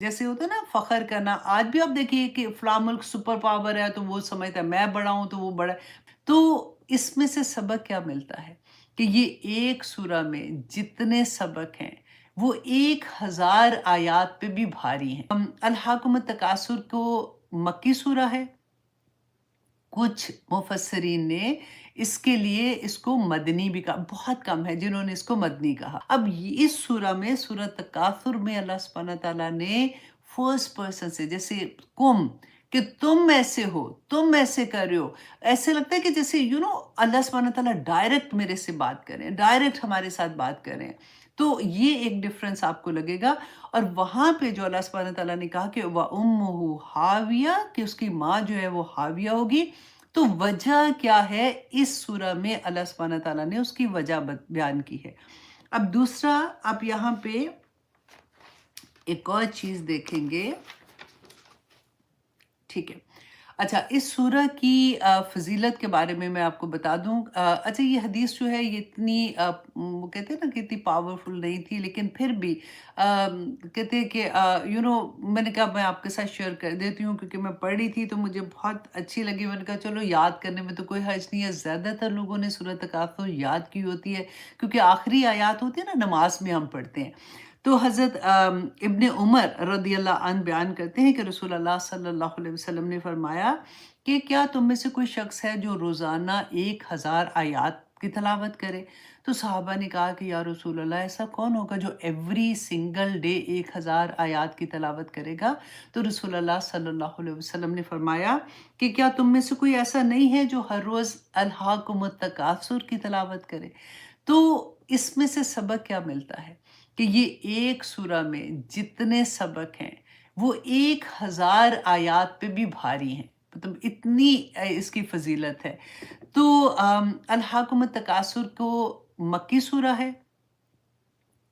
जैसे होता है ना फ़ख्र करना, आज भी आप देखिए कि फ़लाँ मुल्क सुपर पावर है तो वो समझता है मैं बड़ा हूँ तो वो बड़ा है। तो इसमें से सबक क्या मिलता है कि ये एक सूरा में जितने सबक हैं वो 1000 आयात पे भी भारी हैं। अल-हाकुम तकासुर को मक्की सूरा है। कुछ मुफस्सिरीन ने इसके लिए इसको मदनी भी कहा, बहुत कम है जिन्होंने इसको मदनी कहा। अब इस सूरा में सूरह तकासुर में अल्लाह सुब्हानहू व तआला ने फर्स्ट पर्सन से जैसे कुम कि तुम ऐसे हो, तुम ऐसे कर रहे हो। ऐसे लगता है कि जैसे अल्लाह सुब्हानहू व तआला डायरेक्ट मेरे से बात कर रहे हैं, डायरेक्ट हमारे साथ बात कर रहे हैं। तो ये एक डिफरेंस आपको लगेगा। और वहाँ पे जो अल्लाह सुब्हानहू व तआला ने कहा कि व उम्मुहु हाविया कि उसकी माँ जो है वो हाविया होगी। तो वजह क्या है इस सूरा में अल्लाह सुब्हानहू व तआला ने उसकी वजह बयान की है। अब दूसरा आप यहाँ पे एक और चीज़ देखेंगे, ठीक है। अच्छा, इस सूरह की फ़ज़ीलत के बारे में मैं आपको बता दूँ। अच्छा, ये हदीस जो है ये इतनी वो कहते हैं ना कि इतनी पावरफुल नहीं थी, लेकिन फिर भी कहते हैं कि मैंने कहा मैं आपके साथ शेयर कर देती हूँ क्योंकि मैं पढ़ी थी तो मुझे बहुत अच्छी लगी। मैंने कहा चलो याद करने में तो कोई हर्ज नहीं है। ज़्यादातर लोगों ने सूरह तकासुर याद की होती है क्योंकि आखिरी आयत होती है ना, नमाज में हम पढ़ते हैं। तो हज़रत इब्न उमर रदियल्लाहु अन्हु बयान करते हैं कि रसूलुल्लाह सल्लल्लाहु अलैहि वसल्लम ने फरमाया कि क्या तुम में से कोई शख्स है जो रोज़ाना 1000 आयत की तिलावत करे? तो सहाबा ने कहा कि या रसूल अल्लाह, ऐसा कौन होगा जो एवरी सिंगल डे 1000 आयत की तिलावत करेगा? तो रसूलुल्लाह सल्लल्लाहु अलैहि वसल्लम ने फरमाया कि क्या तुम में से कोई ऐसा नहीं है जो हर रोज़ अल्हाकुमुत तकासुर की तिलावत करे? तो इसमें से सबक क्या मिलता है कि ये एक सूरा में जितने सबक हैं वो 1000 आयात पे भी भारी हैं। मतलब इतनी इसकी फ़ज़ीलत है। तो अल-हाकुम तकासुर को मक्की सूरा है।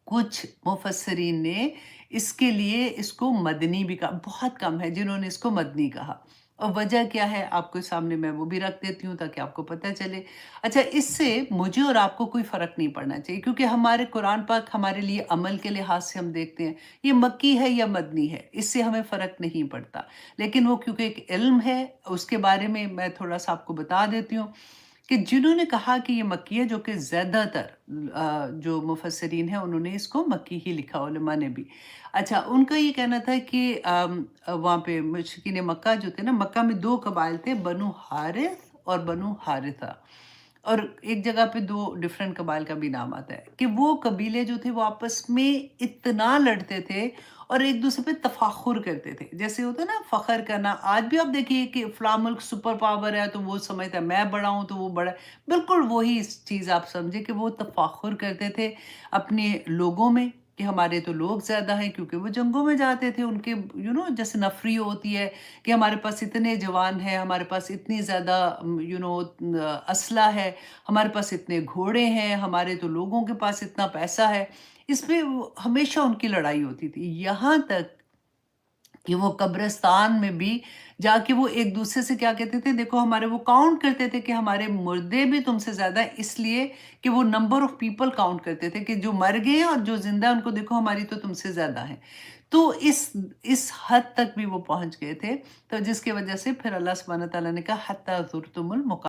कुछ मुफस्सिरीन ने इसके लिए इसको मदनी भी कहा, बहुत कम है जिन्होंने इसको मदनी कहा। और वजह क्या है आपके सामने मैं वो भी रख देती हूँ ताकि आपको पता चले। अच्छा, इससे मुझे और आपको कोई फ़र्क नहीं पड़ना चाहिए क्योंकि हमारे कुरान पाक हमारे लिए अमल के लिहाज से हम देखते हैं, ये मक्की है या मदनी है, इससे हमें फ़र्क नहीं पड़ता। लेकिन वो क्योंकि एक इल्म है, उसके बारे में मैं थोड़ा-सा आपको बता देती हूँ कि जिन्होंने कहा कि ये मक्की है, जो कि ज़्यादातर जो मुफस्सिरीन हैं उन्होंने इसको मक्की ही लिखा, उलमा ने भी। अच्छा, उनका ये कहना था कि वहाँ पे मुशरिकीन मक्का जो थे ना, मक्का में 2 कबाइल थे, बनु हारिस और बनु हारिथा। और एक जगह पे 2 डिफरेंट कबाइल का भी नाम आता है कि वो कबीले जो थे वो आपस में इतना लड़ते थे और एक दूसरे पे तफाखुर करते थे। जैसे होता है ना फ़ख्र करना, आज भी आप देखिए कि फ़लाँ मुल्क सुपर पावर है तो वो समझता है मैं बड़ा हूँ तो वो बड़ा है। बिल्कुल वही चीज़ आप समझे कि वो तफाखुर करते थे अपने लोगों में कि हमारे तो लोग ज़्यादा हैं क्योंकि वो जंगों में जाते थे। उनके जैसे नफ़री होती है कि हमारे पास इतने जवान हैं, हमारे पास इतनी ज़्यादा असला है, हमारे पास इतने घोड़े हैं, हमारे तो लोगों के पास इतना पैसा है। इसमें वो हमेशा उनकी लड़ाई होती थी। यहाँ तक कि वो कब्रिस्तान में भी जाके वो एक-दूसरे से क्या कहते थे, देखो हमारे वो काउंट करते थे कि हमारे मुर्दे भी तुमसे ज़्यादा हैं, इसलिए कि वो नंबर ऑफ पीपल काउंट करते थे कि जो मर गए हैं और जो ज़िंदा है उनको देखो हमारी तो तुमसे ज़्यादा है। तो इस हद तक भी वो पहुँच गए थे, तो जिसकी वजह से फिर अल्लाह सुब्हानहू व तआला ने कहा हत्ता ज़ुरतुमुल मका